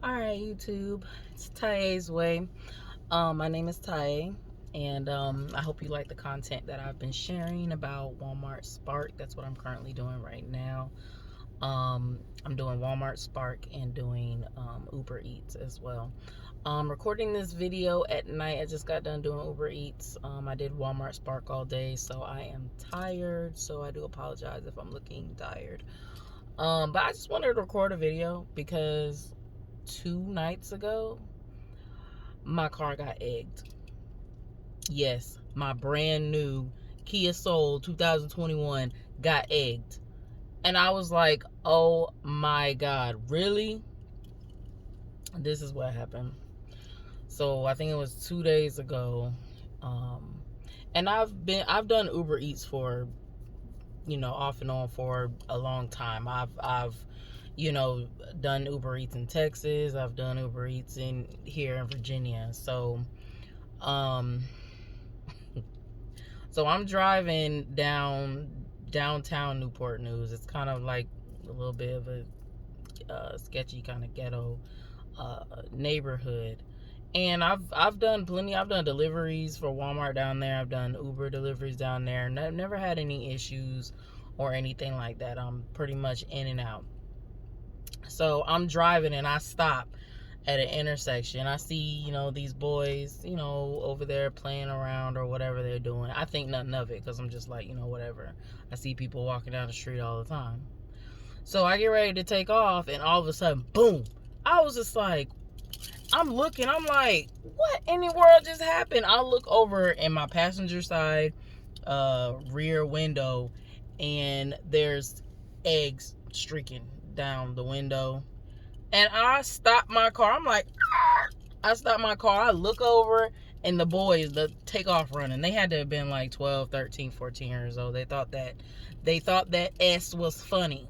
Alright, YouTube, it's Taye's Way. My name is Taye, and I hope you like the content that I've been sharing about Walmart Spark. That's what I'm currently doing right now. I'm doing Walmart Spark and doing Uber Eats as well. Recording this video at night. I just got done doing Uber Eats. I did Walmart Spark all day, so I am tired. So I do apologize if I'm looking tired. But I just wanted to record a video because 2 nights ago, my car got egged. Yes, my brand new Kia Soul 2021 got egged. And I was like, oh my God, really? This is what happened. So I think it was 2 days ago. And I've done Uber Eats for, off and on for a long time. I've done Uber Eats in Texas. I've done Uber Eats here in Virginia. So, so I'm driving downtown Newport News. It's kind of like a little bit of a sketchy kind of ghetto neighborhood. And I've done plenty. I've done deliveries for Walmart down there. I've done Uber deliveries down there. And I've never had any issues or anything like that. I'm pretty much in and out. So I'm driving and I stop at an intersection. I see, these boys, over there playing around or whatever they're doing. I think nothing of it because I'm just like, whatever. I see people walking down the street all the time. So I get ready to take off and all of a sudden, boom. I was just like, I'm looking. I'm like, what in the world just happened? I look over in my passenger side rear window and there's eggs streaking down the window. And I stopped my car. I'm like, I stopped my car. I look over and the boys, take off running. They had to have been like 12, 13, 14 years old. They thought that S was funny.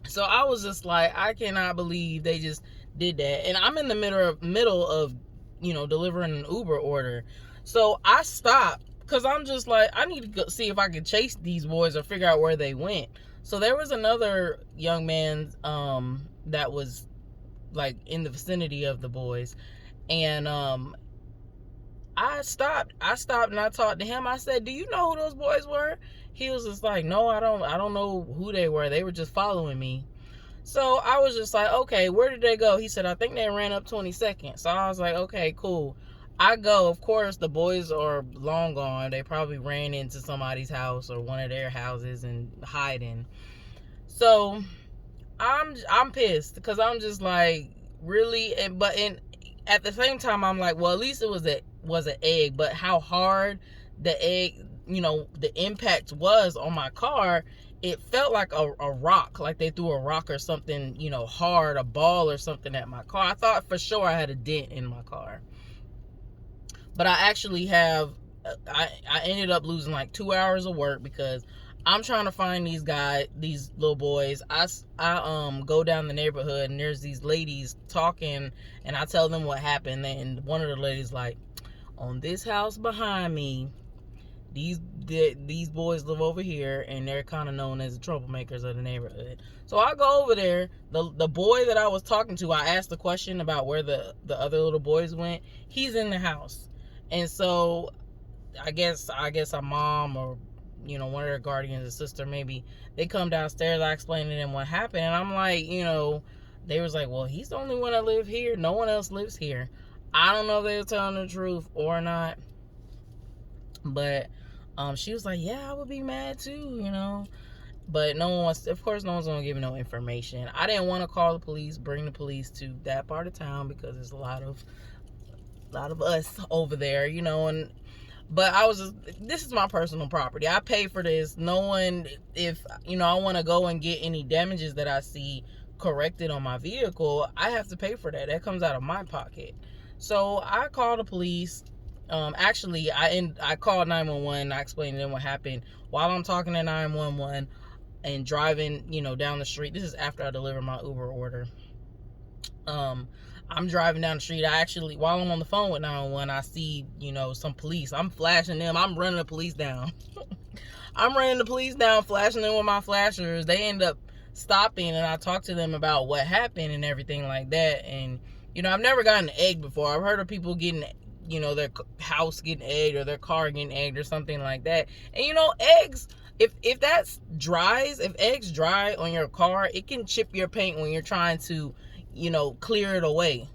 So I was just like, I cannot believe they just did that. And I'm in the middle of delivering an Uber order. So I stopped because I'm just like, I need to go see if I can chase these boys or figure out where they went. So there was another young man that was like in the vicinity of the boys. And I stopped and I talked to him. I said, do you know who those boys were? He was just like, no, I don't know who they were. They were just following me. So I was just like, okay, where did they go? He said, I think they ran up 22nd. So I was like, okay, cool. I go, of course, the boys are long gone. They probably ran into somebody's house or one of their houses and hiding. So I'm pissed because I'm just like, really? But at the same time, I'm like, well, at least it was an egg. But how hard the egg, the impact was on my car, it felt like a rock, like they threw a rock or something, hard, a ball or something at my car. I thought for sure I had a dent in my car. But I actually have, I ended up losing like 2 hours of work because I'm trying to find these little boys. I go down the neighborhood and there's these ladies talking and I tell them what happened. And one of the ladies like, on this house behind me, these boys live over here and they're kind of known as the troublemakers of the neighborhood. So I go over there. The boy that I was talking to, I asked the question about where the other little boys went. He's in the house. And so I guess a mom or one of their guardians, a sister maybe, they come downstairs. I explained to them what happened and I'm like, they was like, well, he's the only one that live here. No one else lives here. I don't know if they were telling the truth or not. But she was like, yeah, I would be mad too, But no one's gonna give me no information. I didn't want to call the police, bring the police to that part of town because there's a lot of us over there, but I was just, this is my personal property. I pay for this. No one, if I want to go and get any damages that I see corrected on my vehicle, I have to pay for that. That comes out of my pocket. So I called the police. Actually, I called 911. I explained to them what happened while I'm talking to 911 and driving, down the street. This is after I delivered my Uber order. I'm driving down the street. While I'm on the phone with 911, I see, some police. I'm flashing them. I'm running the police down. Flashing them with my flashers. They end up stopping and I talked to them about what happened and everything like that. And, I've never gotten an egg before. I've heard of people getting, their house getting egged or their car getting egged or something like that. And, eggs, if that dries, if eggs dry on your car, it can chip your paint when you're trying to, clear it away.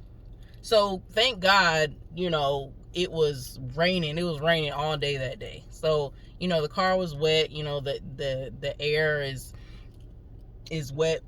So thank God, it was raining. It was raining all day that day. So, the car was wet. The air is wet.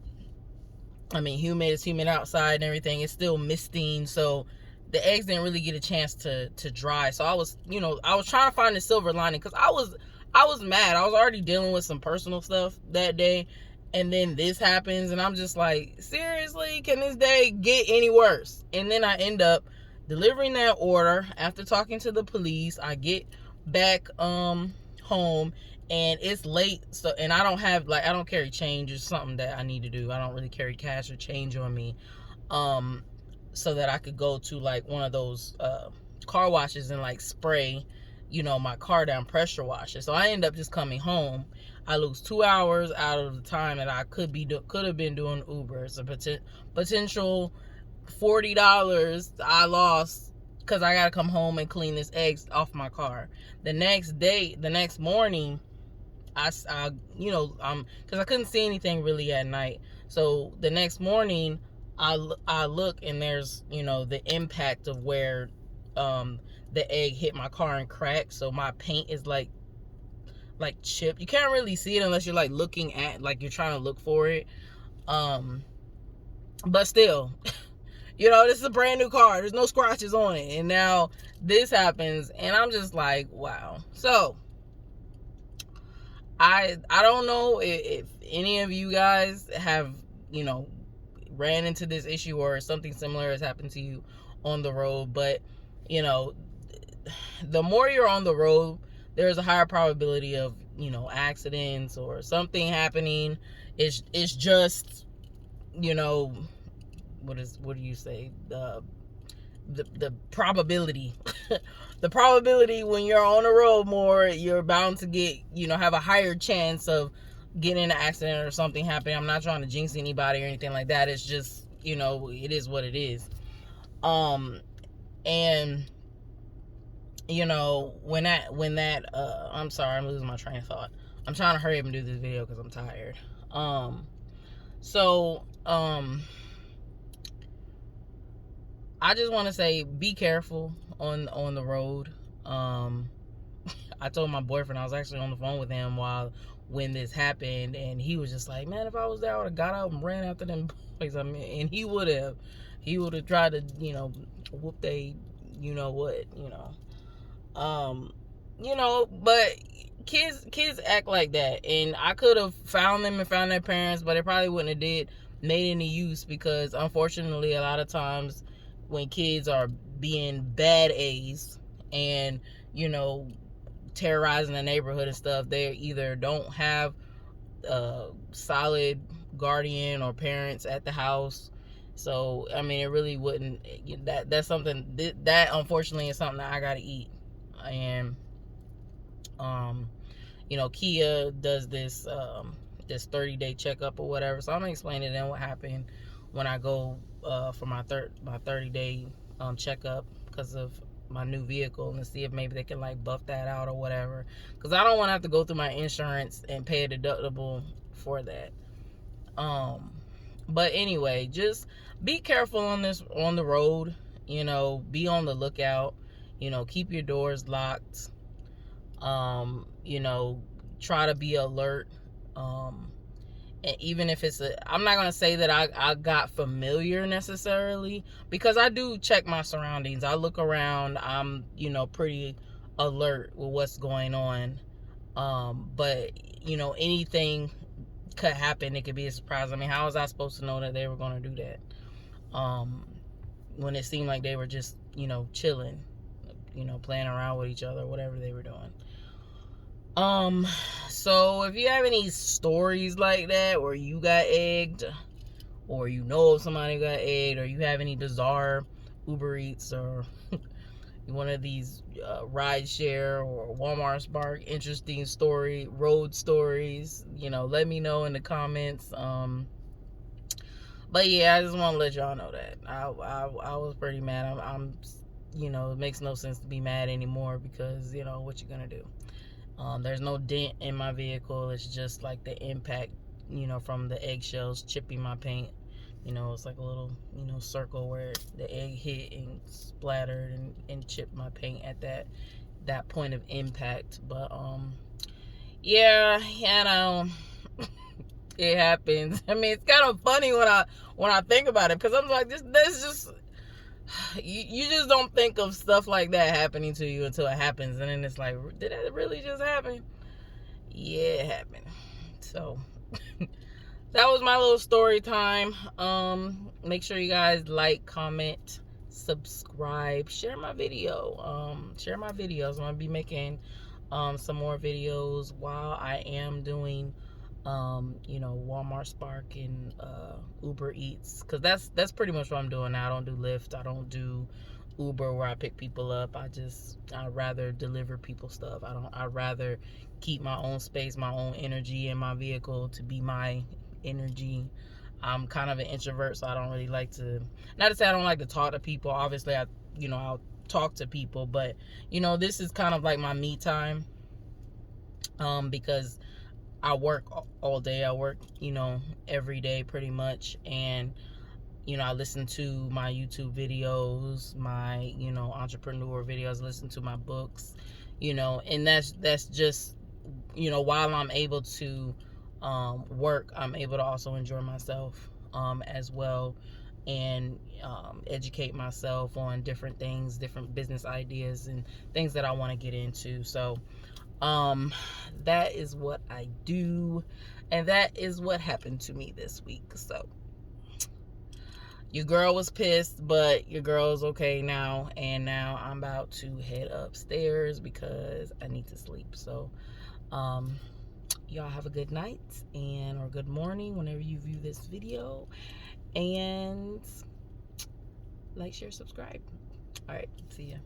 I mean, humid. It's humid outside and everything. It's still misting. So the eggs didn't really get a chance to dry. So I was trying to find the silver lining, because I was mad. I was already dealing with some personal stuff that day. And then this happens, and I'm just like, seriously, can this day get any worse? And then I end up delivering that order. After talking to the police, I get back home, and it's late. So, and I don't carry change or something that I need to do. I don't really carry cash or change on me, so that I could go to like one of those car washes and like spray, my car down, pressure wash it. So I end up just coming home. I lose 2 hours out of the time that I could have been doing Uber. It's a potential $40 I lost because I gotta come home and clean this eggs off my car. The next morning, because I couldn't see anything really at night. So the next morning, I look, and there's the impact of where the egg hit my car and cracked. So my paint is like chipped. You can't really see it unless you're like looking at, like you're trying to look for it. But still, this is a brand new car. There's no scratches on it. And now this happens, and I'm just like, wow. So I don't know if any of you guys have, ran into this issue or something similar has happened to you on the road. But, the more you're on the road, there's a higher probability of, accidents or something happening. It's just, what do you say? The probability. The probability when you're on the road more, you're bound to get, have a higher chance of getting in an accident or something happening. I'm not trying to jinx anybody or anything like that. It's just, it is what it is. And when that I'm sorry, I'm losing my train of thought. I'm trying to hurry up and do this video because I'm tired. I just want to say, be careful on the road. I told my boyfriend, I was actually on the phone with him when this happened, and he was just like, man, if I was there, I would have got out and ran after them boys. I mean, and he would have tried to, whoop they, but kids act like that, and I could have found them and found their parents, but it probably wouldn't have made any use, because unfortunately a lot of times when kids are being bad A's and terrorizing the neighborhood and stuff, they either don't have a solid guardian or parents at the house. So I mean, it really wouldn't, that's something that unfortunately is something that I gotta eat. And Kia does this 30-day checkup or whatever. So I'm gonna explain to them what happened when I go for my 30-day checkup because of my new vehicle, and to see if maybe they can like buff that out or whatever, because I don't want to have to go through my insurance and pay a deductible for that. But anyway, just be careful on the road. Be on the lookout. Keep your doors locked. Try to be alert. And even if I'm not going to say that I got familiar necessarily, because I do check my surroundings. I look around. I'm, pretty alert with what's going on. But, anything could happen. It could be a surprise. I mean, how was I supposed to know that they were going to do that? When it seemed like they were just, chilling, playing around with each other, whatever they were doing. So if you have any stories like that, or you got egged, or of somebody who got egged, or you have any bizarre UberEats or one of these ride share or Walmart Spark interesting road stories, let me know in the comments. But yeah, I just want to let y'all know that I was pretty mad. I'm it makes no sense to be mad anymore because what you gonna do. There's no dent in my vehicle. It's just like the impact, from the eggshells chipping my paint. It's like a little, circle where the egg hit and splattered and chipped my paint at that point of impact. But yeah, it happens. I mean, it's kind of funny when I think about it, because I'm like, this just you just don't think of stuff like that happening to you until it happens, and then it's like, did that really just happen? Yeah, it happened. So that was my little story time. Make sure you guys like, comment, subscribe, share my video. Share my videos. I'm gonna be making some more videos while I am doing Walmart Spark and Uber Eats, because that's pretty much what I'm doing now. I don't do Lyft. I don't do Uber where I pick people up. I'd rather deliver people stuff. I'd rather keep my own space, my own energy in my vehicle to be my energy. I'm kind of an introvert, so I don't really like to, not to say I don't like to talk to people. Obviously I'll talk to people, but this is kind of like my me time, because I work all day. I work, every day pretty much. And, I listen to my YouTube videos, my, entrepreneur videos, listen to my books, and that's just, while I'm able to work, I'm able to also enjoy myself as well, and educate myself on different things, different business ideas and things that I want to get into. So that is what I do, and that is what happened to me this week. So your girl was pissed, but your girl is okay now, and now I'm about to head upstairs because I need to sleep. So y'all have a good night or good morning whenever you view this video, and like, share, subscribe. All right, see ya.